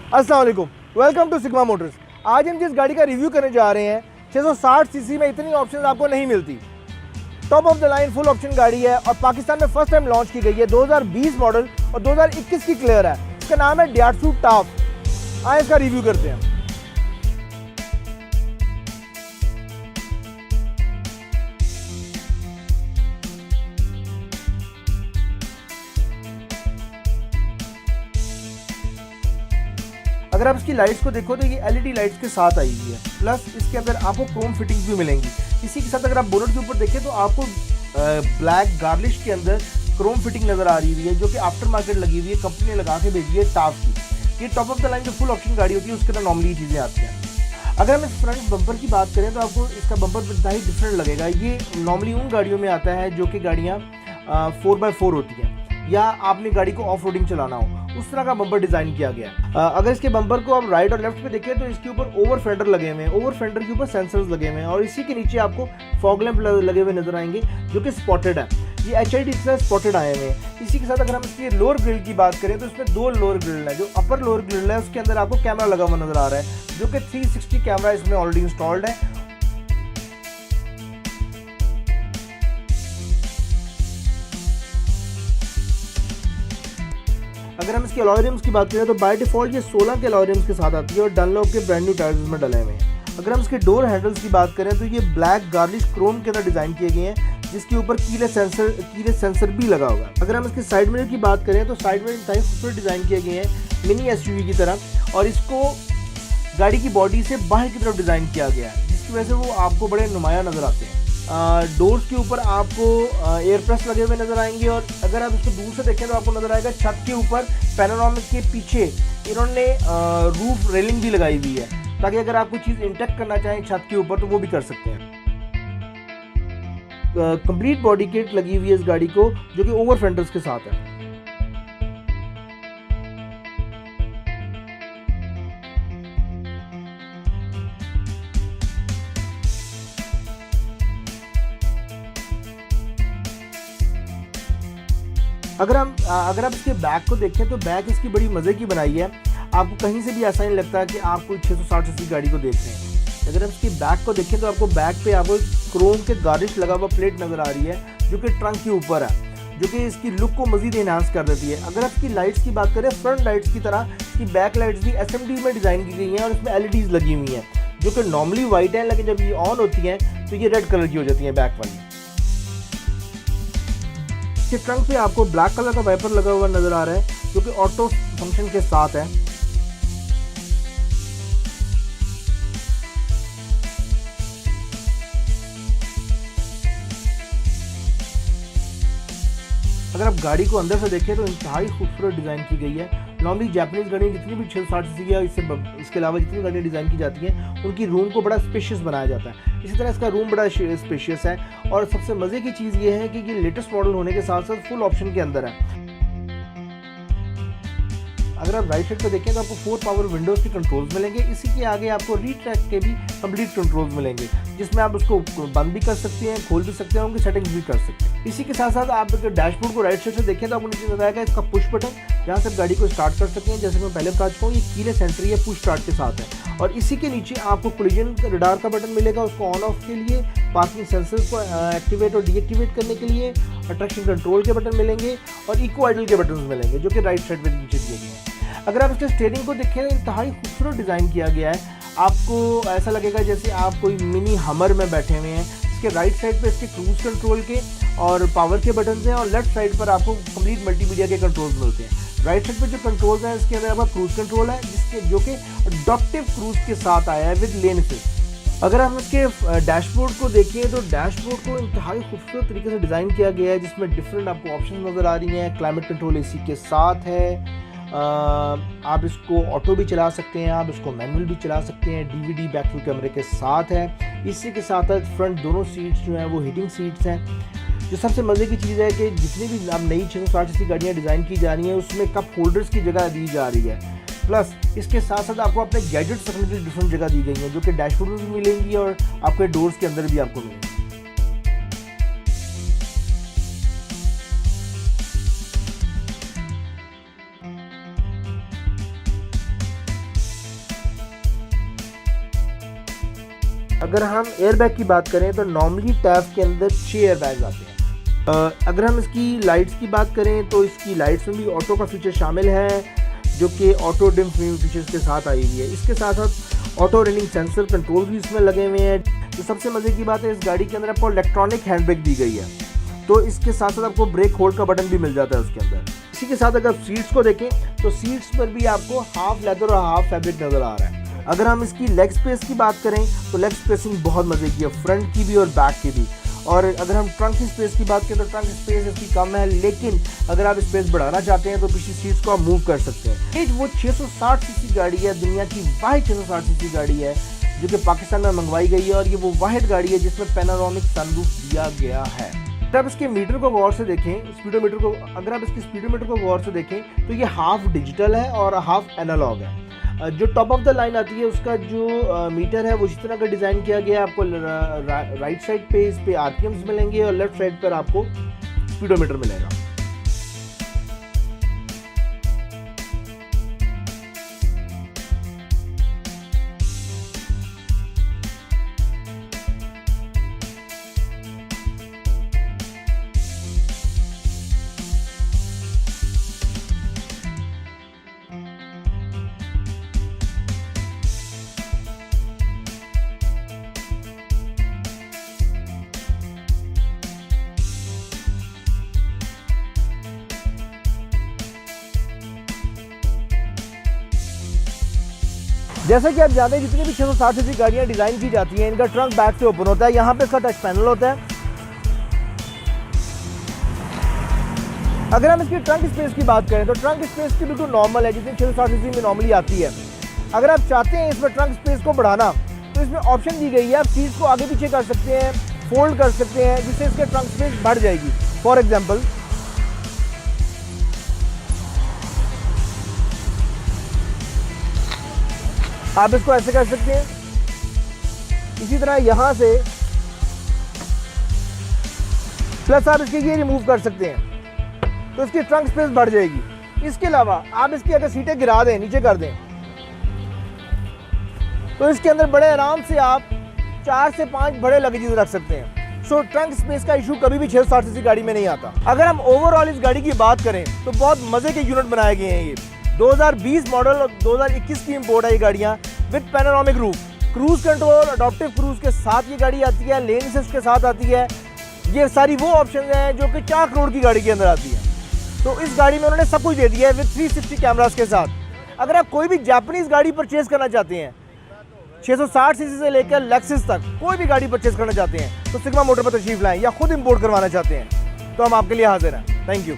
अस्सलाम वालेकुम, welcome to sigma Motors. आज हम जिस गाड़ी का रिव्यू करने जा रहे हैं 660 सीसी में इतनी ऑप्शन आपको नहीं मिलती। Top of the line full option गाड़ी है और पाकिस्तान में फर्स्ट टाइम लॉन्च की गई है। 2020 मॉडल और 2021 की क्लियर है। इसका नाम है डियाट्सू टाफ। आए इसका रिव्यू करते हैं। अगर आप इसकी लाइट्स को देखो तो ये एलईडी लाइट्स के साथ आई हुई है, प्लस इसके अंदर आपको क्रोम फिटिंग्स भी मिलेंगी। इसी के साथ अगर आप बोनट के ऊपर देखें तो आपको ब्लैक गार्लिश के अंदर क्रोम फिटिंग नजर आ रही है, जो कि आफ्टर मार्केट लगी हुई है, कंपनी ने लगा के भेजी है टाफ की। ये टॉप ऑफ द लाइन जो फुल ऑप्शन गाड़ी होती है उसके अंदर नॉर्मली चीज़ें आती हैं। अगर हम इस फ्रंट बम्पर की बात करें तो आपको इसका बम्पर इंतहाई डिफरेंट लगेगा। ये नॉर्मली उन गाड़ियों में आता है जो कि गाड़ियाँ 4x4 होती हैं या आपने गाड़ी को ऑफ रोडिंग चलाना हो, उस तरह का बम्पर डिजाइन किया गया है। अगर इसके बम्पर को आप राइट और लेफ्ट पे देखें तो इसके ऊपर ओवर फेंडर लगे हुए हैं, ओवर फेंडर के ऊपर सेंसर्स लगे हुए हैं और इसी के नीचे आपको फॉग लैंप लगे हुए नजर आएंगे जो कि स्पॉटेड है। ये HID से स्पॉटेड आए हुए हैं। इसी के साथ अगर हम इसकी लोअर ग्रिल की बात करें तो इसमें दो लोअर ग्रिल है। जो अपर लोअर ग्रिल है उसके अंदर आपको कैमरा लगा हुआ नजर आ रहा है, जो कि 360 कैमरा इसमें ऑलरेडी इंस्टॉल्ड है। अगर हम इसके अलॉय रिम्स की बात करें तो बाय डिफॉल्ट ये 16 के अलॉय रिम्स के साथ आती है और डनलॉप के ब्रांड न्यू टायर्स में डले हुए हैं। अगर हम इसके डोर हैंडल्स की बात करें तो ये ब्लैक गार्लिश क्रोम के अंदर डिजाइन किए गए हैं, जिसके ऊपर कीलेस सेंसर भी लगा हुआ है। अगर हम इसके साइड मिरर की बात करें तो साइड मिरर इंतहाई खूबसूरत डिजाइन किए गए हैं मिनी SUV की तरह, और इसको गाड़ी की बॉडी से बाहर की तरफ डिजाइन किया गया है, जिसकी वजह से वो आपको बड़े नुमाया नजर आते हैं। डोर्स के ऊपर आपको एयर प्रेस लगे हुए नजर आएंगे और अगर आप इसको दूर से देखें तो आपको नजर आएगा छत के ऊपर पैनोरामिक के पीछे इन्होंने रूफ रेलिंग भी लगाई हुई है, ताकि अगर आप कोई चीज़ इंटेक्ट करना चाहें छत के ऊपर तो वो भी कर सकते हैं। कंप्लीट बॉडी किट लगी हुई है इस गाड़ी को, जो कि ओवर फेंडर्स के साथ है। अगर आप इसके बैक को देखें तो बैक इसकी बड़ी मज़े की बनाई है। आपको कहीं से भी ऐसा नहीं लगता कि आप कोई 660 सीसी गाड़ी को देख रहे हैं। अगर आप इसकी बैक को देखें तो आपको बैक पे आपको क्रोम के गार्निश लगा हुआ प्लेट नज़र आ रही है, जो कि ट्रंक के ऊपर है, जो कि इसकी लुक को मज़ीद इन्हांस कर देती है। अगर आप इसकी लाइट्स की बात करें, फ्रंट लाइट्स की तरह इसकी बैक लाइट्स भी SMD में डिज़ाइन की गई हैं और इसमें LEDs लगी हुई हैं, जो कि नॉर्मली वाइट है, लेकिन जब ये ऑन होती हैं तो ये रेड कलर की हो जाती हैं बैक वाली। इसके ट्रंक पे आपको ब्लैक कलर का वाइपर लगा हुआ नजर आ रहा है, जो कि ऑटो फंक्शन के साथ है। अगर आप गाड़ी को अंदर से देखें तो इंतहाई खूबसूरत डिज़ाइन की गई है। नॉर्मली जापानीज गाड़ी जितनी भी 660 सीसी है, इसके अलावा जितनी गाड़ियाँ डिज़ाइन की जाती हैं उनकी रूम को बड़ा स्पेशियस बनाया जाता है। इसी तरह इसका रूम बड़ा स्पेशियस है और सबसे मज़े की चीज़ ये है कि ये लेटेस्ट मॉडल होने के साथ साथ फुल ऑप्शन के अंदर है। अगर आप राइट साइड पर देखें तो आपको 4 पावर विंडोज़ के कंट्रोल्स मिलेंगे। इसी के आगे आपको रीट्रैक के भी कंप्लीट कंट्रोल्स मिलेंगे, जिसमें आप उसको बंद भी कर सकते हैं, खोल भी सकते हैं, उनकी सेटिंग्स भी कर सकते हैं। इसी के साथ साथ आप डैशबोर्ड को राइट साइड से देखें तो आपको नीचे नजर आएगा इसका पुश बटन, जहाँ से आप गाड़ी को स्टार्ट कर सकते हैं। जैसे मैं पहले बता चुका हूँ, ये कीलेस एंट्री है, पुश स्टार्ट के साथ है। और इसी के नीचे आपको कोलिजन रडार का बटन मिलेगा, उसको ऑन ऑफ के लिए, पार्किंग सेंसर्स को एक्टिवेट और डीएक्टिवेट करने के लिए, ट्रैक्शन कंट्रोल के बटन मिलेंगे और इको आइडल के बटन मिलेंगे, जो कि राइट साइड पे नीचे दिए गए हैं। अगर आप इसके स्टीयरिंग को देखें तो इंतहाई खूबसूरत डिज़ाइन किया गया है। आपको ऐसा लगेगा जैसे आप कोई मिनी हमर में बैठे हुए हैं। इसके राइट साइड पे इसके क्रूज कंट्रोल के और पावर के बटन हैं और लेफ्ट साइड पर आपको कंप्लीट मल्टीमीडिया के कंट्रोल्स मिलते हैं। राइट साइड पे जो कंट्रोल्स हैं इसके अंदर आपका क्रूज कंट्रोल है, जिसके जो कि अडॉप्टिव क्रूज के साथ आया है विद लेन असिस्ट। अगर हम इसके डैशबोर्ड को देखें तो डैशबोर्ड को इंतहाई खूबसूरत तरीके से डिज़ाइन किया गया है, जिसमें डिफरेंट आपको ऑप्शन नज़र आ रही हैं। क्लाइमेट कंट्रोल AC के साथ है। आप इसको ऑटो भी चला सकते हैं, आप इसको मैनुअल भी चला सकते हैं। DVD बैकव्यू कैमरे के साथ है। इसी के साथ साथ फ्रंट दोनों सीट्स जो हैं वो हीटिंग सीट्स हैं। जो सबसे मज़े की चीज़ है कि जितनी भी अब नई 660 सीसी गाड़ियाँ डिज़ाइन की जा रही हैं उसमें कप होल्डर्स की जगह दी जा रही है। प्लस इसके साथ साथ आपको अपने गैजेट्स रखने की डिफरेंट जगह दी गई है, जो कि डैशबोर्ड में भी मिलेंगी और आपके डोर्स के अंदर भी आपको मिलेंगी। अगर हम एयरबैग की बात करें तो नॉर्मली टैफ के अंदर 6 एयरबैग्स आते हैं। अगर हम इसकी लाइट्स की बात करें तो इसकी लाइट्स में भी ऑटो का फीचर शामिल है, जो कि ऑटो डिम फीचर्स के साथ आई हुई है। इसके साथ साथ ऑटो रनिंग सेंसर कंट्रोल भी इसमें लगे हुए हैं। तो सबसे मज़े की बात है, इस गाड़ी के अंदर आपको इलेक्ट्रॉनिक हैंड ब्रेक दी गई है, तो इसके साथ साथ आपको ब्रेक होल्ड का बटन भी मिल जाता है उसके अंदर। इसी के साथ अगर सीट्स को देखें तो सीट्स पर भी आपको हाफ लेदर और हाफ फैब्रिक नज़र आ रहा है। अगर हम इसकी लेग स्पेस की बात करें तो लेग स्पेसिंग बहुत मज़े की है, फ्रंट की भी और बैक की भी। और अगर हम ट्रंक की स्पेस की बात करें तो ट्रंक स्पेस इसकी कम है, लेकिन अगर आप स्पेस बढ़ाना चाहते हैं तो पिछली सीट्स को आप मूव कर सकते हैं। ये वो 660 सीसी गाड़ी है, दुनिया की वाहिद 660 सीसी गाड़ी है जो कि पाकिस्तान में मंगवाई गई है, और ये वो वाहिद गाड़ी है जिसमें पैनोरामिक सनरूफ दिया गया है। अगर आप इसके मीटर को गौर से देखें, स्पीडोमीटर को, अगर आप इसके स्पीडोमीटर को गौर से देखें तो ये हाफ डिजिटल है और हाफ एनालॉग है। जो टॉप ऑफ द लाइन आती है उसका जो मीटर है वो इस तरह का डिज़ाइन किया गया है। आपको राइट साइड पे इस पे आरपीएम्स मिलेंगे और लेफ्ट साइड पर आपको स्पीडोमीटर मिलेगा। जैसा कि आप जानते हैं जितनी भी 660 सीसी गाड़ियाँ डिज़ाइन की जाती हैं इनका ट्रंक बैक से ओपन होता है। यहाँ पे इसका टच पैनल होता है। अगर हम इसकी ट्रंक स्पेस की बात करें तो ट्रंक स्पेस की बिल्कुल नॉर्मल है जितनी 660 सीसी में नॉर्मली आती है। अगर आप चाहते हैं इसमें ट्रंक स्पेस को बढ़ाना तो इसमें ऑप्शन दी गई है, आप सीट्स को आगे पीछे कर सकते हैं, फोल्ड कर सकते हैं, जिससे इसके ट्रंक स्पेस बढ़ जाएगी। फॉर एग्जाम्पल आप इसको ऐसे कर सकते हैं, इसी तरह यहाँ से प्लस आप इसकी ये रिमूव कर सकते हैं तो इसकी ट्रंक स्पेस बढ़ जाएगी। इसके अलावा आप इसकी अगर सीटें गिरा दें, नीचे कर दें, तो इसके अंदर बड़े आराम से आप 4 से 5 बड़े लगेजेस रख सकते हैं। सो ट्रंक स्पेस का इशू कभी भी 660 सीसी गाड़ी में नहीं आता। अगर हम ओवरऑल इस गाड़ी की बात करें तो बहुत मजे के यूनिट बनाए गए हैं। ये 2020 मॉडल और 2021 की इंपोर्ट है ये गाड़ियाँ with panoramic roof, cruise control, adoptive cruise के साथ ये गाड़ी आती है, लेन असिस्ट के साथ आती है। ये सारी वो ऑप्शन हैं जो कि 4 करोड़ की गाड़ी के अंदर आती है। तो इस गाड़ी में उन्होंने सब कुछ दे दिया है विद 360 कैमरास के साथ। अगर आप कोई भी जापानीज गाड़ी परचेज करना चाहते हैं 660 सीसी से लेकर लेक्सस तक कोई भी गाड़ी परचेज करना चाहते हैं तो सिग्मा मोटर पर तशरीफ लाएं, या खुद इंपोर्ट करवाना चाहते हैं तो हम आपके लिए हाजिर हैं। Thank you.